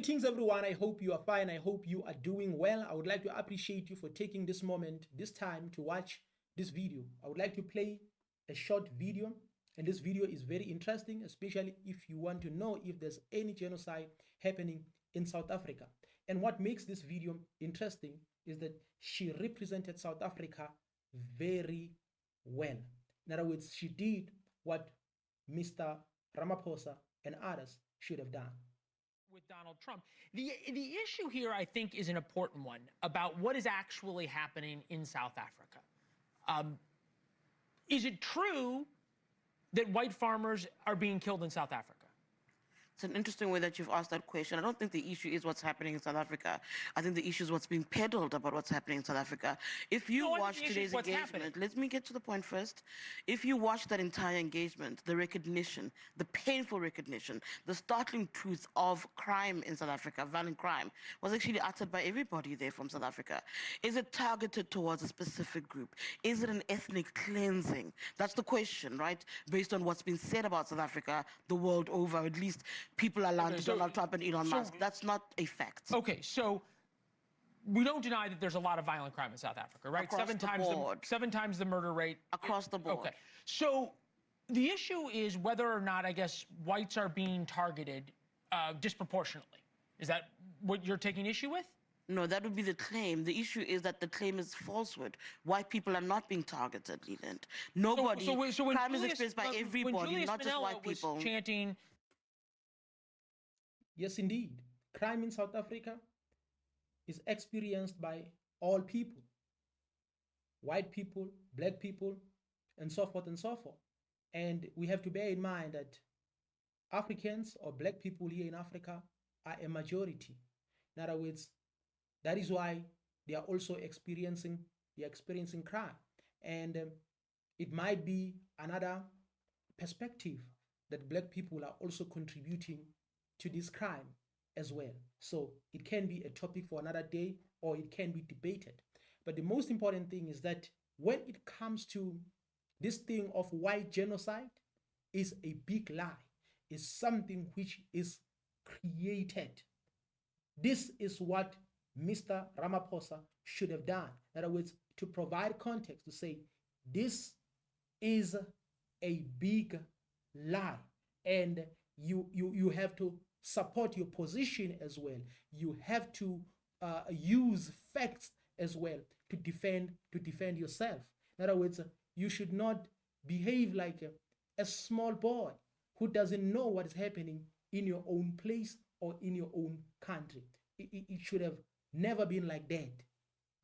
Greetings, everyone. I hope you are fine. I hope you are doing well. I would like to appreciate you for taking this moment, this time to watch this video. I would like to play a short video, and this video is very interesting, especially if you want to know if there's any genocide happening in South Africa. And what makes this video interesting is that she represented South Africa very well. In other words, she did what Mr. Ramaphosa and others should have done. With Donald Trump. The issue here, I think, is an important one about what is actually happening in South Africa. Is it true that white farmers are being killed in South Africa? It's an interesting way that you've asked that question. I don't think the issue is what's happening in South Africa. I think the issue is what's being peddled about what's happening in South Africa. If you watch today's engagement, let me get to the point first. If you watch that entire engagement, the recognition, the painful recognition, the startling truth of crime in South Africa, violent crime, was actually uttered by everybody there from South Africa. Is it targeted towards a specific group? Is it an ethnic cleansing? That's the question, right? Based on what's been said about South Africa the world over, at least people are aligned to Donald Trump and Elon Musk. That's not a fact. Okay, so we don't deny that there's a lot of violent crime in South Africa, right? Across Seven times the murder rate. Across the board. Okay, so the issue is whether or not, I guess, whites are being targeted disproportionately. Is that what you're taking issue with? No, that would be the claim. The issue is that the claim is falsehood. White people are not being targeted, Leland. Nobody. So when crime is Julius, experienced by everybody, not just white people. Was chanting. Yes, indeed. Crime in South Africa is experienced by all people. White people, black people, and so forth and so forth. And we have to bear in mind that Africans or black people here in Africa are a majority. In other words, that is why they are also experiencing crime. And it might be another perspective that black people are also contributing to this crime as well. So it can be a topic for another day, or it can be debated. But the most important thing is that when it comes to this thing of white genocide, is a big lie. It's something which is created. This is what Mr. Ramaphosa should have done. In other words, to provide context, to say this is a big lie, and you have to support your position as well. You have to use facts as well to defend yourself. In other words, you should not behave like a small boy who doesn't know what is happening in your own place or in your own country. It should have never been like that.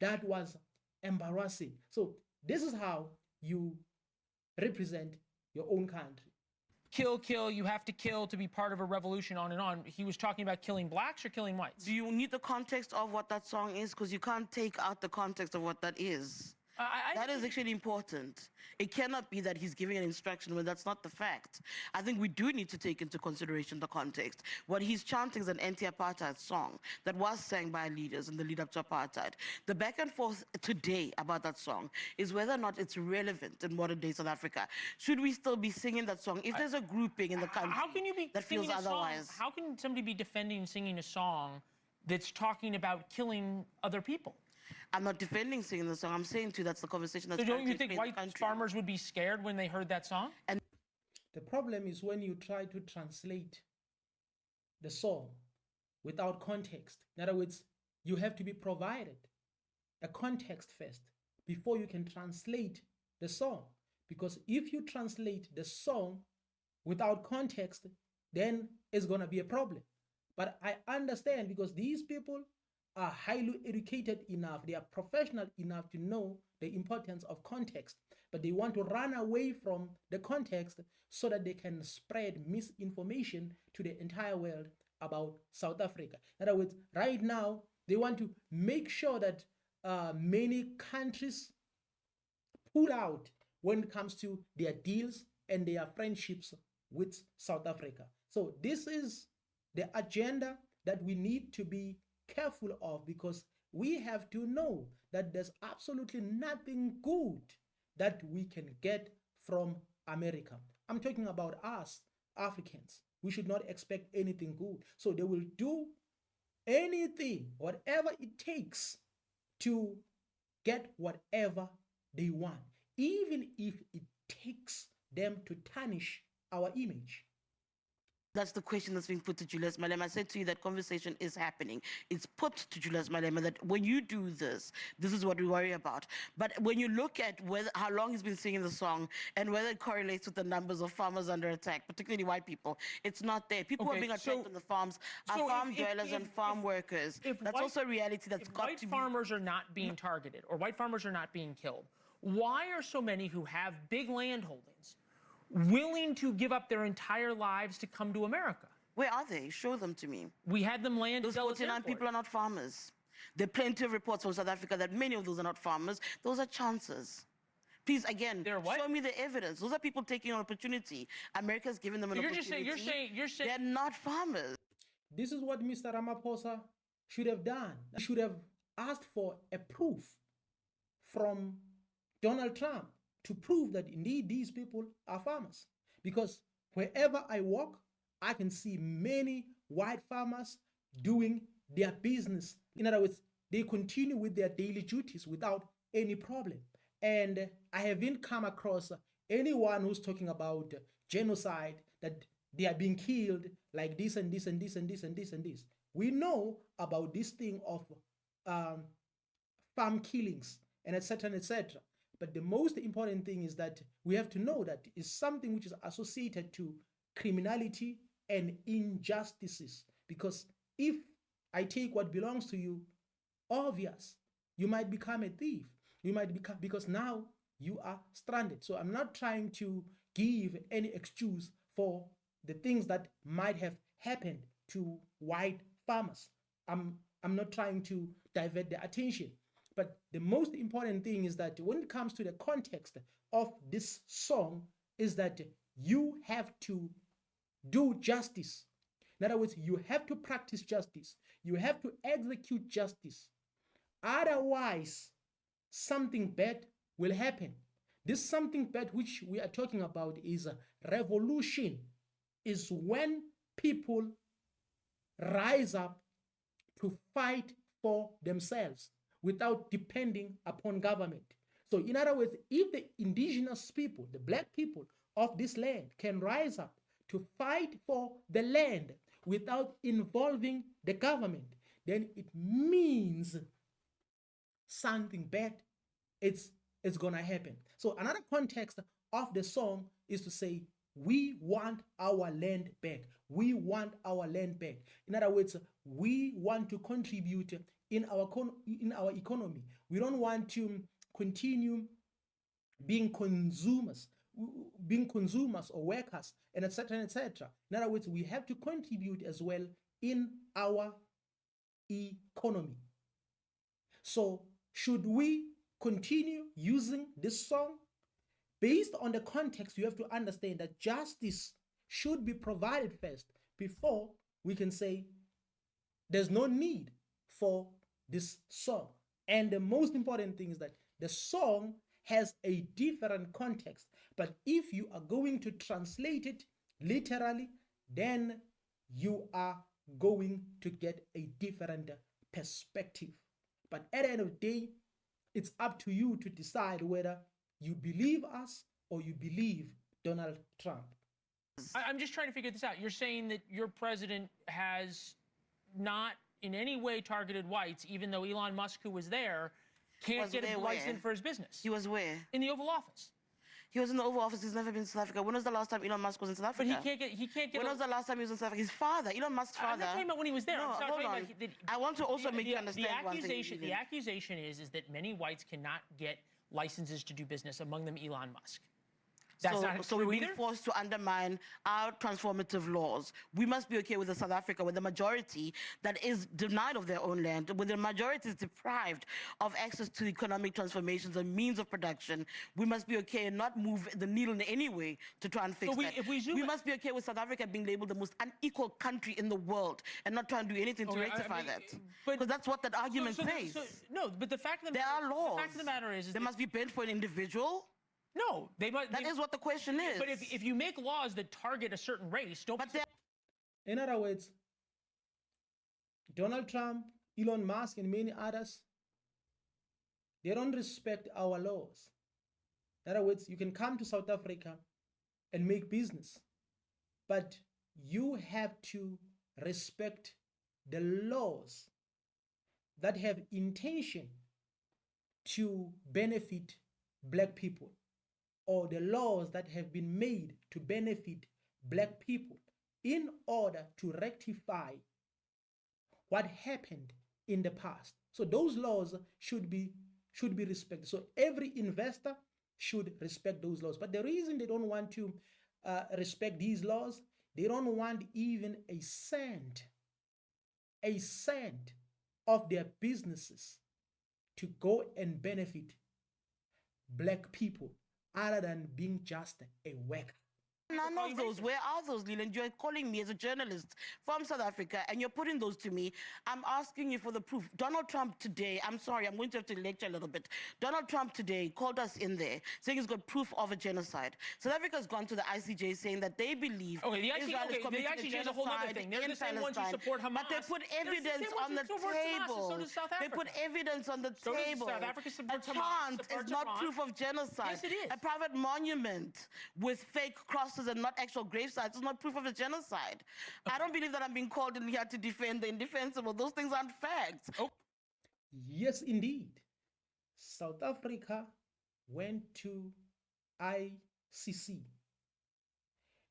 That was embarrassing. So this is how you represent your own country. Kill, you have to kill to be part of a revolution, on and on. He was talking about killing blacks or killing whites? Do you need the context of what that song is? Because you can't take out the context of what that is. That is actually important. It cannot be that he's giving an instruction when that's not the fact. I think we do need to take into consideration the context. What he's chanting is an anti-apartheid song that was sang by leaders in the lead up to apartheid. The back and forth today about that song is whether or not it's relevant in modern day South Africa. Should we still be singing that song? If there's a grouping in the country that feels otherwise. How can somebody be defending singing a song that's talking about killing other people? I'm not defending singing the song. I'm saying to you that's the conversation that's So don't you think white farmers would be scared when they heard that song? And the problem is when you try to translate the song without context. In other words, you have to be provided a context first before you can translate the song. Because if you translate the song without context, then it's going to be a problem. But I understand, because these people are highly educated enough, they are professional enough to know the importance of context, but they want to run away from the context so that they can spread misinformation to the entire world about South Africa. In other words, right now, they want to make sure that many countries pull out when it comes to their deals and their friendships with South Africa. So this is the agenda that we need to be careful of, because we have to know that there's absolutely nothing good that we can get from America. I'm talking about us, Africans. We should not expect anything good. So they will do anything, whatever it takes to get whatever they want, even if it takes them to tarnish our image. That's the question that's being put to Julius Malema. I said to you that conversation is happening. It's put to Julius Malema that when you do this, this is what we worry about. But when you look at how long he's been singing the song and whether it correlates with the numbers of farmers under attack, particularly white people, it's not there. People who are being attacked on the farms are farm dwellers and farm workers. That's also a reality that's got to be. If white farmers are not being targeted or white farmers are not being killed, why are so many who have big land holdings willing to give up their entire lives to come to America? Where are they? Show them to me. We had them land. Those 49 people are not farmers. There are plenty of reports from South Africa that many of those are not farmers. Those are chances. Please, again, show me the evidence. Those are people taking an opportunity. America's given them an opportunity. You're saying they're not farmers. This is what Mr. Ramaphosa should have done. He should have asked for a proof from Donald Trump to prove that indeed these people are farmers. Because wherever I walk, I can see many white farmers doing their business. In other words, they continue with their daily duties without any problem. And I haven't come across anyone who's talking about genocide, that they are being killed like this and this and this and this and this and this. We know about this thing of farm killings and etc. etc. But the most important thing is that we have to know that it's something which is associated to criminality and injustices. Because if I take what belongs to you, obvious, you might become a thief. You might become, because now you are stranded. So I'm not trying to give any excuse for the things that might have happened to white farmers. I'm not trying to divert the attention. But the most important thing is that when it comes to the context of this song is that you have to do justice. In other words, you have to practice justice. You have to execute justice. Otherwise, something bad will happen. This something bad which we are talking about is a revolution, is when people rise up to fight for themselves without depending upon government. So in other words, if the indigenous people, the black people of this land can rise up to fight for the land without involving the government, then it means something bad it's gonna happen. So another context of the song is to say, we want our land back. We want our land back. In other words, we want to contribute in our economy. We don't want to continue being consumers or workers, and etc. etc. In other words, we have to contribute as well in our economy. So should we continue using this song? Based on the context, you have to understand that justice should be provided first before we can say there's no need for this song. And the most important thing is that the song has a different context. But if you are going to translate it literally, then you are going to get a different perspective. But at the end of the day, it's up to you to decide whether you believe us or you believe Donald Trump. I'm just trying to figure this out. You're saying that your president has not in any way targeted whites, even though Elon Musk, who was there, can't get a license for his business. He was where? In the Oval Office. He was in the Oval Office. He's never been to South Africa. When was the last time Elon Musk was in South Africa? But he can't get. When was the last time he was in South Africa? His father, Elon Musk's father. I'm not talking about when he was there. No, hold on. I want to also make you understand one thing. The accusation is that many whites cannot get licenses to do business, among them Elon Musk. That's not so we're being forced to undermine our transformative laws. We must be okay with a South Africa where the majority that is denied of their own land, where the majority is deprived of access to economic transformations and means of production. We must be okay and not move the needle in any way to try and fix that. We must be okay with South Africa being labeled the most unequal country in the world and not trying to do anything to rectify that. Because that's what that argument says. No, but the fact of the there are laws. The fact of the matter is they must be bent for an individual. No, That is what the question is. But if you make laws that target a certain race, don't. In other words, Donald Trump, Elon Musk, and many others, they don't respect our laws. In other words, you can come to South Africa and make business, but you have to respect the laws that have intention to benefit black people, or the laws that have been made to benefit black people in order to rectify what happened in the past. So those laws should be respected. So every investor should respect those laws. But the reason they don't want to respect these laws, they don't want even a cent of their businesses to go and benefit black people other than being just a worker. None of those. Where are those, Leland? You're calling me as a journalist from South Africa and you're putting those to me. I'm asking you for the proof. Donald Trump today, I'm sorry, I'm going to have to lecture a little bit. Donald Trump today called us in there saying he's got proof of a genocide. South Africa's gone to the ICJ saying that they believe Israel is committing a genocide in Palestine. But they put evidence on the table. They put evidence on the table. A chant is not proof of genocide. Yes, it is. A private monument with fake crosses and not actual grave sites is not proof of a genocide. I don't believe that I'm being called in here to defend the indefensible. Those things aren't facts. Oh. Yes, indeed. South Africa went to ICC.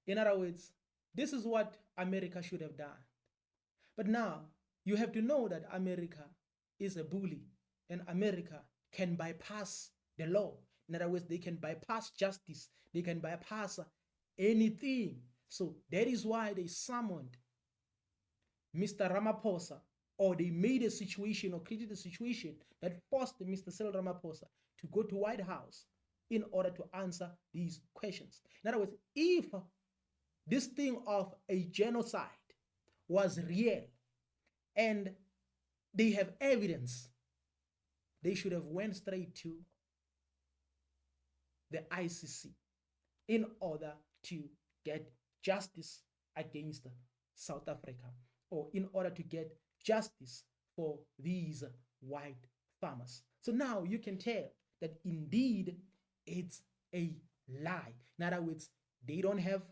In other words, this is what America should have done. But now you have to know that America is a bully, and America can bypass the law. In other words, they can bypass justice. They can bypass anything. So that is why they summoned Mr. Ramaphosa, or they made a situation or created a situation that forced Mr. Ramaphosa to go to White House in order to answer these questions. In other words, if this thing of a genocide was real and they have evidence, they should have went straight to the ICC in order to get justice against South Africa, or in order to get justice for these white farmers. So now you can tell that indeed it's a lie. In other words, they don't have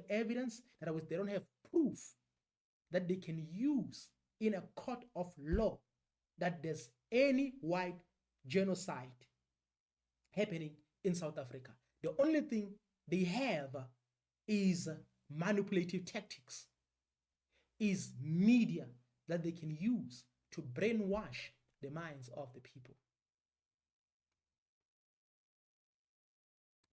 evidence. In other words, they don't have proof that they can use in a court of law that there's any white genocide happening in South Africa. The only thing they have is manipulative tactics, is media that they can use to brainwash the minds of the people.